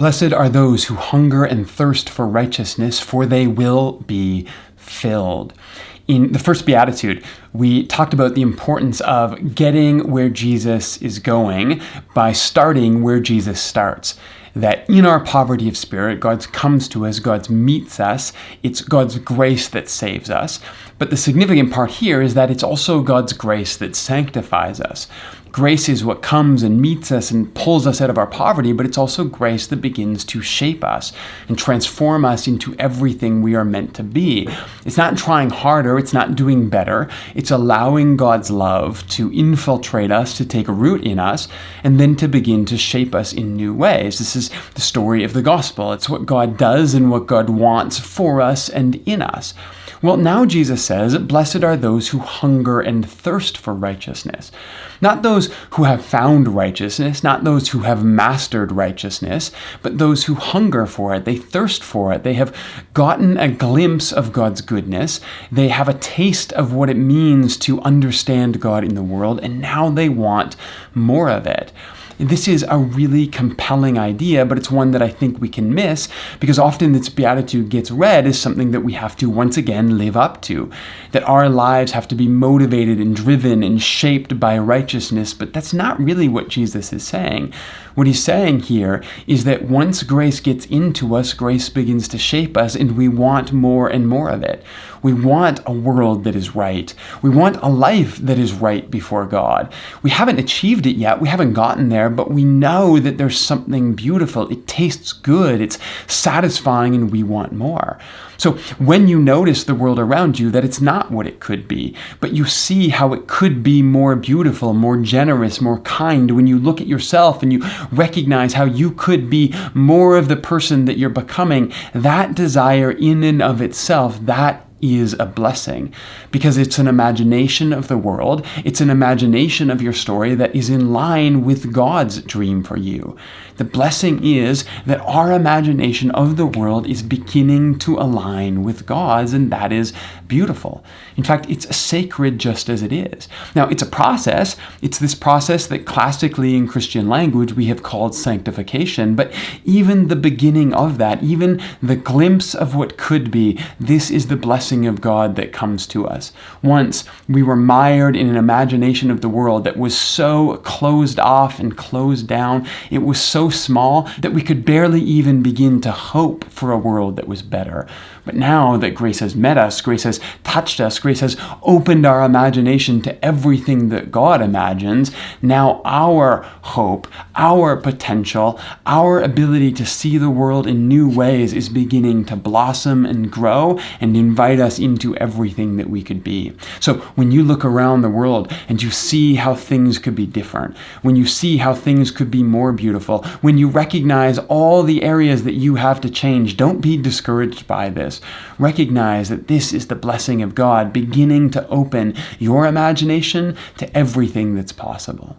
Blessed are those who hunger and thirst for righteousness, for they will be filled. In the first beatitude, we talked about the importance of getting where Jesus is going by starting where Jesus starts. That in our poverty of spirit, God comes to us, God meets us. It's God's grace that saves us. But the significant part here is that it's also God's grace that sanctifies us. Grace is what comes and meets us and pulls us out of our poverty, but it's also grace that begins to shape us and transform us into everything we are meant to be. It's not trying harder, it's not doing better. It's allowing God's love to infiltrate us, to take root in us, and then to begin to shape us in new ways. This is the story of the gospel. It's what God does and what God wants for us and in us. Well, now Jesus says, blessed are those who hunger and thirst for righteousness. Not those who have found righteousness, not those who have mastered righteousness, but those who hunger for it. They thirst for it. They have gotten a glimpse of God's goodness. They have a taste of what it means to understand God in the world, and now they want more of it. This is a really compelling idea, but it's one that I think we can miss because often this beatitude gets read as something that we have to once again live up to, that our lives have to be motivated and driven and shaped by righteousness, but that's not really what Jesus is saying. What he's saying here is that once grace gets into us, grace begins to shape us, and we want more and more of it. We want a world that is right. We want a life that is right before God. We haven't achieved it yet. We haven't gotten there, but we know that there's something beautiful. It tastes good. It's satisfying, and we want more. So when you notice the world around you, that it's not what it could be, but you see how it could be more beautiful, more generous, more kind, when you look at yourself and you recognize how you could be more of the person that you're becoming, that desire in and of itself, that is a blessing because it's an imagination of the world. It's an imagination of your story that is in line with God's dream for you. The blessing is that our imagination of the world is beginning to align with God's, and that is beautiful. In fact, it's sacred just as it is. Now, it's a process. It's this process that classically in Christian language we have called sanctification, but even the beginning of that, even the glimpse of what could be, this is the blessing of God that comes to us. Once we were mired in an imagination of the world that was so closed off and closed down, it was so small that we could barely even begin to hope for a world that was better. But now that grace has met us, grace has touched us, grace has opened our imagination to everything that God imagines, now our hope, our potential, our ability to see the world in new ways is beginning to blossom and grow and invite us into everything that we could be. So when you look around the world and you see how things could be different, when you see how things could be more beautiful, when you recognize all the areas that you have to change, don't be discouraged by this. Recognize that this is the blessing of God beginning to open your imagination to everything that's possible.